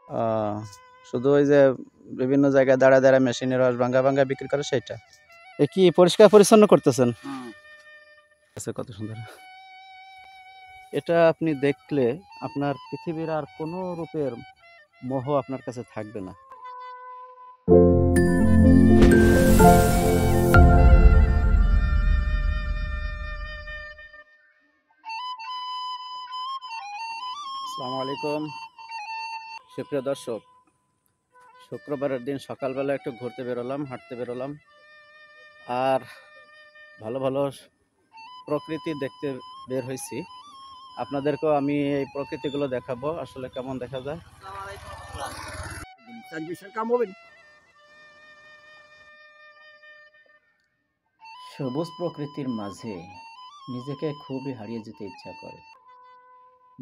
আহ, শুধু ওই যে বিভিন্ন জায়গায় দাঁড়ায় দাঁড়ায় মেশিনের রস ভাঙ্গা ভাঙ্গা বিক্রি করে সেটা। এ কি পরিষ্কার পরিচ্ছন্ন করতেছেন? আচ্ছা, কত সুন্দর। এটা আপনি দেখলে আপনার পৃথিবীর আর কোনো রূপের মোহ আপনার কাছে থাকবে না। আসসালামু আলাইকুম সুপ্রিয় দর্শক, শুক্রবারের দিন সকালবেলা একটু ঘুরতে বেরোলাম, হাঁটতে বেরোলাম, আর ভালো ভালো প্রকৃতি দেখতে বের হয়েছি। আপনাদেরকেও আমি এই প্রকৃতিগুলো দেখাবো, আসলে কেমন দেখা যায়। সবুজ প্রকৃতির মাঝে নিজেকে খুবই হারিয়ে যেতে ইচ্ছা করে।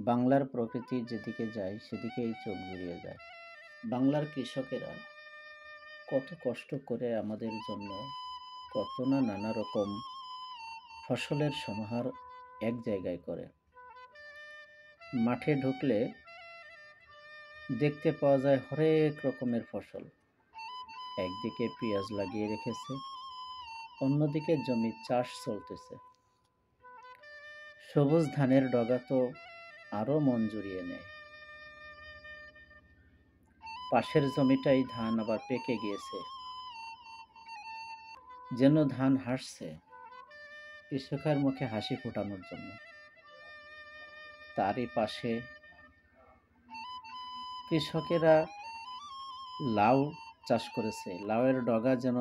বাংলার প্রকৃতি যেদিকে যায় সেদিকেই চোখ জুড়িয়ে যায়। বাংলার কৃষকেরা কত কষ্ট করে আমাদের জন্য কত না নানা রকম ফসলের সমাহার এক জায়গায় করে। মাঠে ঢুকলে দেখতে পাওয়া যায় হরেক রকমের ফসল। একদিকে পেঁয়াজ লাগিয়ে রেখেছে, অন্যদিকে জমি চাষ চলতেছে। সবুজ ধানের ডগা তো আরো মন জুড়িয়ে নেয়। পাশের জমিটাই ধান আবার পেকে গিয়েছে, যেন ধান হাসছে কৃষকের মুখে হাসি ফোটানোর জন্য। তারই পাশে কৃষকেরা লাউ চাষ করেছে, লাউয়ের ডগা যেন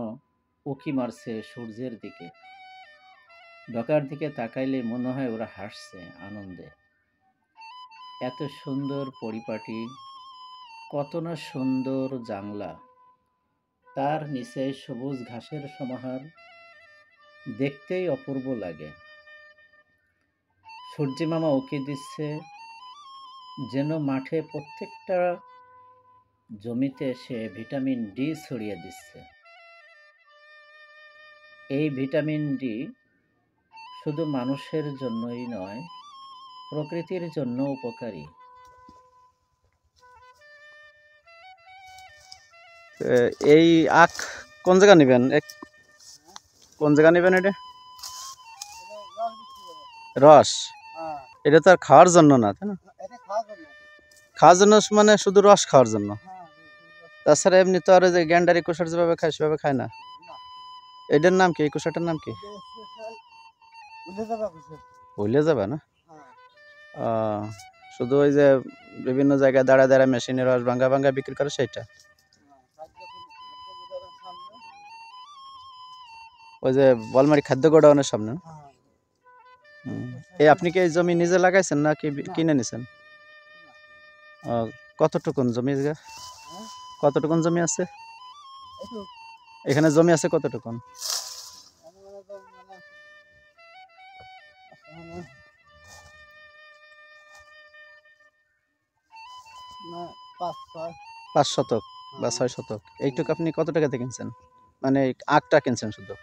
উঁকি মারছে সূর্যের দিকে। ডগার দিকে তাকাইলে মনে হয় ওরা হাসছে আনন্দে। এত সুন্দর পরিপাটি, কত না সুন্দর জাংলা, তার নিচে সবুজ ঘাসের সমাহার, দেখতেই অপূর্ব লাগে। সূর্যি মামা উঁকি দিচ্ছে, যেন মাঠে প্রত্যেকটা জমিতে সে ভিটামিন ডি ছড়িয়ে দিচ্ছে। এই ভিটামিন ডি শুধু মানুষের জন্যই নয়, প্রকৃতির জন্য উপকারী। এই আখ কোন জায়গা নেবেন? কোন জায়গা নেবেন? এটা রস, এটা তো আর খাওয়ার জন্য না, তাই না? খাওয়ার জন্য মানে শুধু রস খাওয়ার জন্য, তাছাড়া এমনি তো আর যে গ্যান্ডারি কুসার যেভাবে খায় সেভাবে খায় না। এটার নাম কি? এই কুসারটার নাম কি? ভুলে যাবে না। শুধু ওই যে বিভিন্ন জায়গায় দাঁড়ায় দাঁড়ায় মেশিনের রস ভাঙ্গা ভাঙ্গা বিক্রি করে সেটা। ওই যে বলমারি খাদ্য গোডাউনের সামনে। এই আপনি কি এই জমি নিজে লাগাইছেন না কি কিনে নিছেন? কতটুকুন জমি? কতটুকুন জমি আছে এখানে? জমি আছে কতটুকুন? পাঁচ শতক বা ৬ শতক। এইটুকু আপনি কত টাকাতে কিনছেন? মানে আখটা কিনছেন শুধু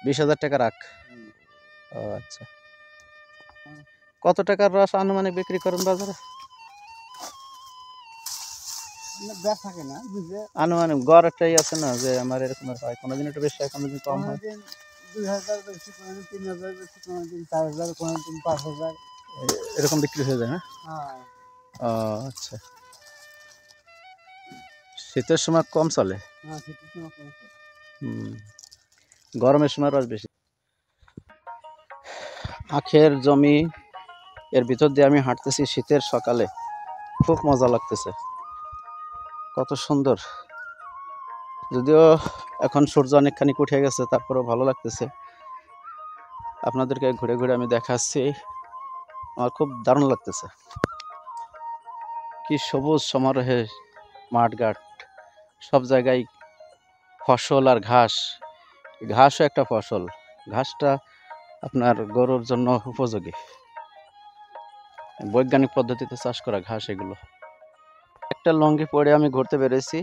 ২০,০০০ টাকার আখ? ও আচ্ছা। কত টাকার রস আনুমানিক বিক্রি করেন বাজারে? আনুমানিক গড় একটাই আছে না যে আমার এরকম হয়, কোনোদিন একটু বেশি হয়, কোনোদিন কম হয়। ২,০০০ বেশি, কোনোদিন ৩,০০০ বেশি, কোনোদিন ৪,০০০, কোনোদিন ৫,০০০, এরকম বিক্রি হয়ে যায় না? ও আচ্ছা। শীতের সময় কম চলে। গরমের সময় রস বেশি। আখের জমি এর ভিতর দিয়ে আমি হাঁটতেছি শীতের সকালে, খুব মজা লাগতেছে, কত সুন্দর। যদিও এখন সূর্য অনেকখানি উঠে গেছে, তারপরেও ভালো লাগতেছে। আপনাদেরকে ঘুরে ঘুরে আমি দেখাচ্ছি, আমার খুব দারুণ লাগতেছে। কি সবুজ সমারোহে মাঠঘাট, সব জায়গায় ফসল আর ঘাস। ঘাসও একটা ফসল, ঘাসটা আপনার গরুর জন্য উপযোগী, বৈজ্ঞানিক পদ্ধতিতে চাষ করা ঘাস এগুলো। একটা লুঙ্গি পরে আমি ঘুরতে বেরিয়েছি,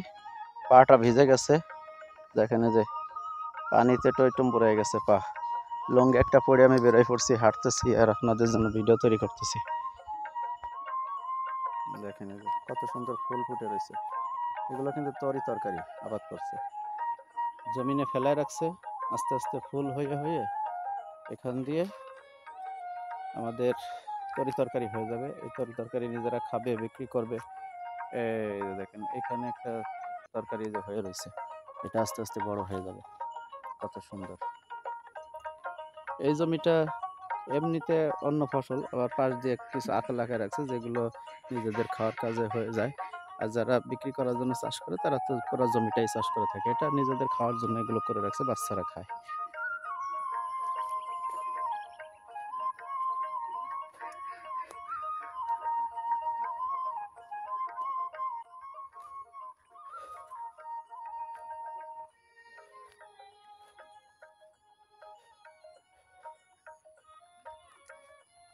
পাটা ভিজে গেছে, দেখেন যে পানিতে টইটুম পড়ে গেছে পা। লুঙ্গি একটা পরে আমি বেরোয় পড়ছি, হাঁটতেছি আর আপনাদের জন্য ভিডিও তৈরি করতেছি। দেখেন এই যে কত সুন্দর ফুল ফুটে রয়েছে। এগুলো কিন্তু তরকারি আবাদ করছে, জমিনে ফেলায় রাখছে, আস্তে আস্তে ফুল হয়ে হয়ে এখান দিয়ে আমাদের তরকারি হয়ে যাবে। এই তরকারি নিজেরা খাবে, বিক্রি করবে। এই যে দেখেন এখানে একটা তরকারি যে হয়ে রয়েছে, এটা আস্তে আস্তে বড় হয়ে যাবে। কত সুন্দর। এই জমিটা এমনিতে অন্য ফসল, আবার পাশ দিয়ে কিছু আঁকা লাগায় রাখছে যেগুলো নিজেদের খাওয়ার কাজে হয়ে যায়। আর যারা বিক্রি করার জন্য চাষ করে তারা তো পুরো জমিটাই চাষ করে থাকে। এটা নিজেদের খাওয়ার জন্য এগুলো করে রাখছে, বাচ্চারা খায়।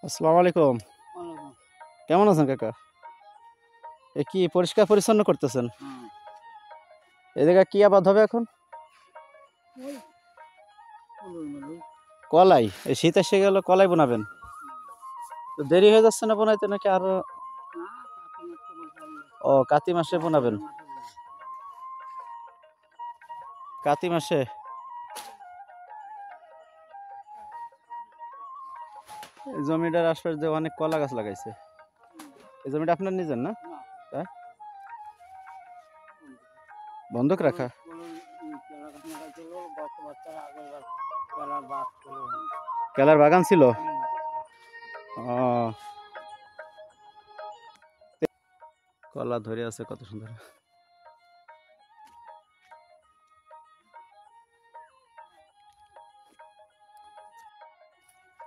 আসসালামু আলাইকুম। কেমন আছেন কাকা? এ কি পরিষ্কার পরিচ্ছন্ন করতেছেন? এই জায়গায় কি আবাদ হবে এখন? কলাই। এই শীত এসে গেল, কলাই বোনাবেন? তো দেরি হয়ে যাচ্ছে না বোনাইতে, নাকি আরো? ও, কাতি মাসে বোনাবেন? কাতি মাসে? এই জমিটার আশপাশ যে অনেক কলা গাছ লাগাইছে। এই জমিটা আপনার নিজের না? তাই? বন্ধক রাখা? কেলার বাগান ছিল? ও, কলা ধরে আছে কত সুন্দর।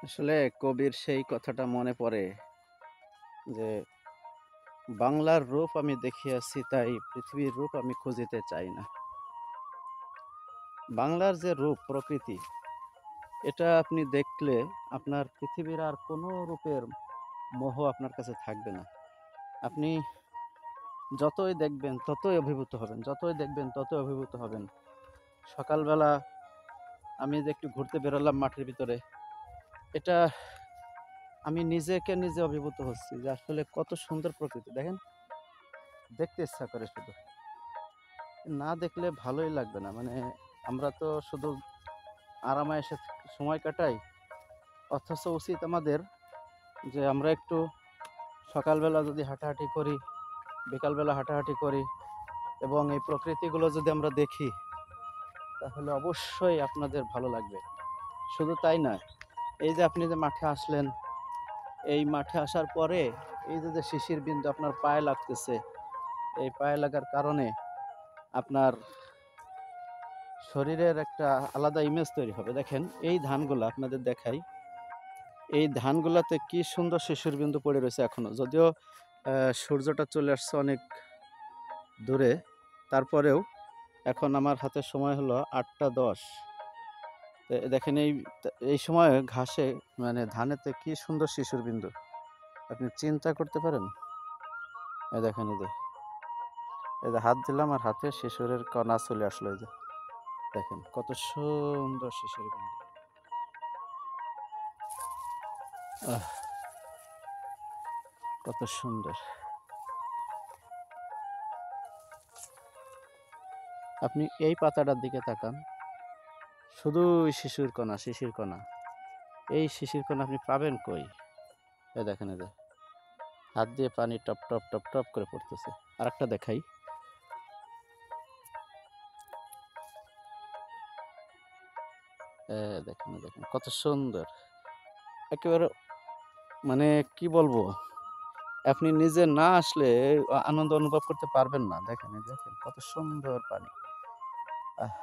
আসলে কবির সেই কথাটা মনে পড়ে যে বাংলার রূপ আমি দেখিয়াছি, তাই পৃথিবীর রূপ আমি খুঁজিতে চাই না। বাংলার যে রূপ প্রকৃতি, এটা আপনি দেখলে আপনার পৃথিবীর আর কোনো রূপের মোহ আপনার কাছে থাকবে না। আপনি যতই দেখবেন ততই অভিভূত হবেন, যতই দেখবেন ততই অভিভূত হবেন। সকালবেলা আমি যে একটু ঘুরতে বেরোলাম মাঠের ভিতরে, এটা আমি নিজেকে নিজে অভিভূত হচ্ছি যে আসলে কত সুন্দর প্রকৃতি। দেখেন, দেখতে ইচ্ছা করে শুধু, না দেখলে ভালোই লাগবে না। মানে আমরা তো শুধু আরামায়েশে সময় কাটাই, অথচ উচিত আমাদের যে আমরা একটু সকালবেলা যদি হাঁটাহাঁটি করি, বিকালবেলা হাঁটাহাঁটি করি, এবং এই প্রকৃতিগুলো যদি আমরা দেখি, তাহলে অবশ্যই আপনাদের ভালো লাগবে। শুধু তাই নয়, এই যে আপনি যে মাঠে আসলেন, এই মাঠে আসার পরে এই যে শিশির বিন্দু আপনার পায়ে লাগতেছে, এই পায়ে লাগার কারণে আপনার শরীরের একটা আলাদা ইমেজ তৈরি হবে। দেখেন এই ধানগুলো আপনাদের দেখাই, এই ধানগুলাতে কি সুন্দর শিশির বিন্দু পড়ে রয়েছে এখনো, যদিও সূর্যটা চলে আসছে অনেক দূরে, তারপরেও এখন আমার হাতে সময় হলো 8টা 10। দেখেন এই এই সময় ঘাসে, মানে ধানেতে কি সুন্দর শিশির বিন্দু, আপনি চিন্তা করতে পারেন? এই দেখেন, এই যে হাত দিলাম আর হাতে শিশিরের কণা চলে আসলো। এই যে দেখেন কত সুন্দর শিশির বিন্দু। আহ, কত সুন্দর। আপনি এই পাতাটার দিকে তাকান, শুধু শিশির কণা, শিশির কণা। এই শিশির কণা আপনি পাবেন কই? এই দেখেন, এই যে হাত দিয়ে পানি টপ টপ টপ টপ করে পড়তেছে। আর একটা দেখাই, দেখেন দেখেন কত সুন্দর। একেবারে মানে কি বলবো, আপনি নিজে না আসলে আনন্দ অনুভব করতে পারবেন না। দেখেন, এই দেখেন কত সুন্দর পানি। আহ,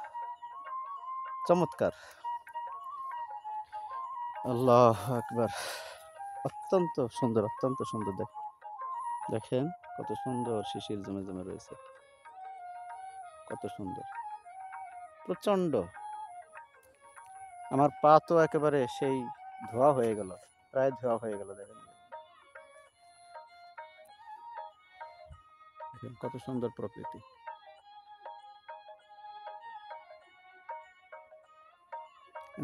চমৎকার। আল্লাহ আকবার। অত্যন্ত সুন্দর, অত্যন্ত সুন্দর। দেখেন কত সুন্দর শিশির জমে জমে রয়েছে, কত সুন্দর, প্রচন্ড। আমার পা তো একেবারে সেই ধোয়া হয়ে গেল, প্রায় ধোয়া হয়ে গেল। দেখেন দেখেন কত সুন্দর প্রকৃতি।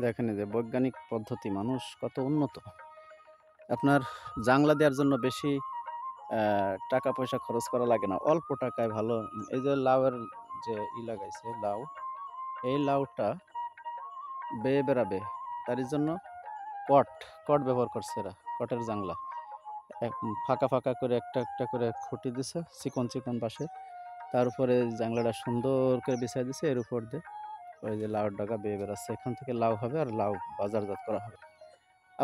দেখেন এই যে বৈজ্ঞানিক পদ্ধতি, মানুষ কত উন্নত। আপনার জাংলা দেওয়ার জন্য বেশি টাকা পয়সা খরচ করা লাগে না, অল্প টাকায় ভালো। এই যে লাউয়ের যে লাগাইছে লাউ, এই লাউটা বেয়ে বেড়াবে, তার জন্য কট কট ব্যবহার করছে এরা, কটের জাংলা ফাঁকা ফাঁকা করে একটা একটা করে খুঁটি দিছে চিকন চিকন পাশে, তার উপরে জাংলাটা সুন্দর করে বিছাই দিছে, এর উপর দিয়ে ওই যে লাউর ডগা বেয়ে বেড়াচ্ছে, এখান থেকে লাউ হবে আর লাউ বাজারজাত করা হবে।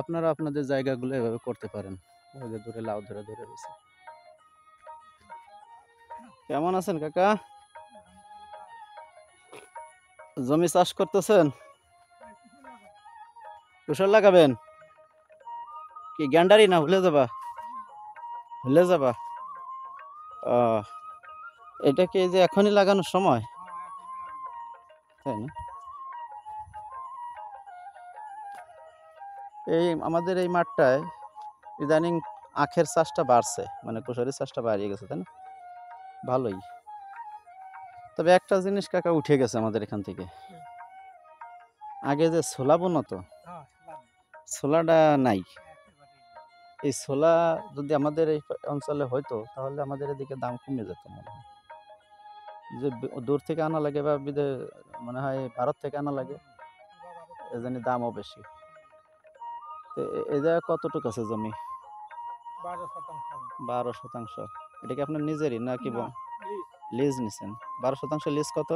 আপনারা আপনাদের জায়গাগুলো এভাবে করতে পারেন। ওই যে দূরে লাউ ধরে ধরে রয়েছে। কেমন আছেন কাকা? জমি চাষ করতেছেন? কুশল লাগাবেন? কি গ্যান্ডারি না ভুলে যাবা? ভুলে যাবা? আহ, এটা কি এই যে এখনই লাগানোর সময়, তাই না? এই আমাদের এই মাঠটায় ইদানিং আখের চাষটা বাড়ছে, মানে কুশারির চাষটা বাড়িয়ে গেছে, তাই না? ভালোই। তবে একটা জিনিস কাকা উঠে গেছে আমাদের এখান থেকে, আগে যে ছোলা বুনতো, ছোলাটা নাই। এই ছোলা যদি আমাদের এই অঞ্চলে হইতো তাহলে আমাদের এদিকে দাম কমে যেত মনে হয়। যে দূর থেকে আনা লাগে বা মনে হয় ভারত থেকে আনা লাগে, এজন্য দামও বেশি। তো এই জায়গায় কতটুকু আছে জমি? 12 শতাংশ। এটা কি আপনার নিজেরই নাকি লিজ নিছেন? 12 শতাংশ লিজ কত?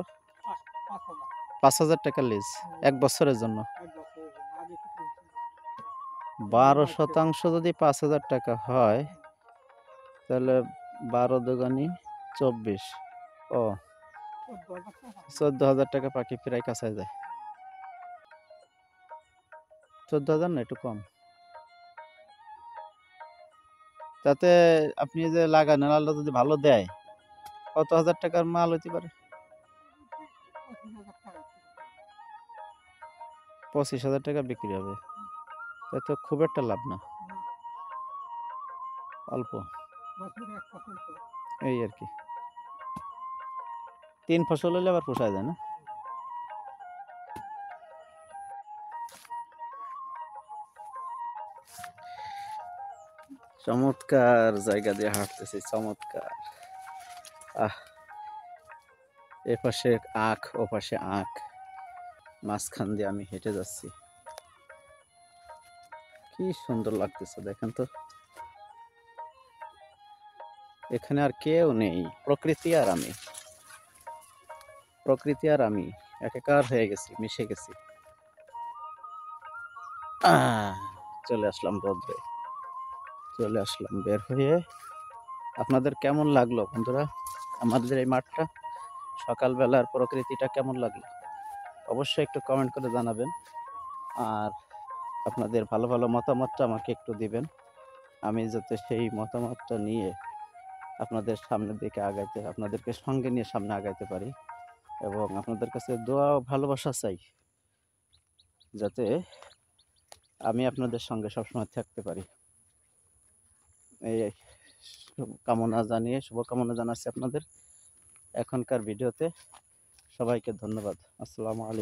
5,000 টাকা লিজ এক বছরের জন্য। 12 শতাংশ যদি 5,000 টাকা হয়, তাহলে 12 দুগুণী 24, ও 14,000 টাকা পাখি প্রায় কাছায় যায়। 14,000 না একটু কম। তাতে আপনি যে লাগানোর আল্লাহ যদি ভালো দেয়, কত হাজার টাকার মাল হইতে পারে? 25,000 টাকা বিক্রি হবে। তাই তো খুব একটা লাভ না, অল্প এই আর কি। 3 ফসল হলে আবার পোষায় যায় না? চমৎকার জায়গা দিয়ে হাঁটতেছি, চমৎকার। আহ, এ পাশে আখ, ও পাশে আখ, মাঝখান দিয়ে আমি হেঁটে যাচ্ছি। কি সুন্দর লাগতেছে দেখেন তো। এখানে আর কেউ নেই, প্রকৃতি আর আমি, প্রকৃতি আর আমি একাকার হয়ে গেছি, মিশে গেছি। চলে আসলাম রোদ্রে, চলে আসলাম বের হয়ে। আপনাদের কেমন লাগলো বন্ধুরা আমাদের এই মাঠটা, সকালবেলার প্রকৃতিটা কেমন লাগলো? অবশ্যই একটু কমেন্ট করে জানাবেন, আর আপনাদের ভালো ভালো মতামতটা আমাকে একটু দিবেন, আমি যাতে সেই মতামতটা নিয়ে আপনাদের সামনের দিকে আগাইতে, আপনাদেরকে সঙ্গে নিয়ে সামনে আগাইতে পারি। এবং আপনাদের কাছে দোয়া ও ভালোবাসা চাই, যাতে আমি আপনাদের সঙ্গে সবসময় থাকতে পারি। এই শুভকামনা জানাচ্ছি আপনাদের এখনকার ভিডিওতে। সবাইকে ধন্যবাদ। আসসালামু আলাইকুম।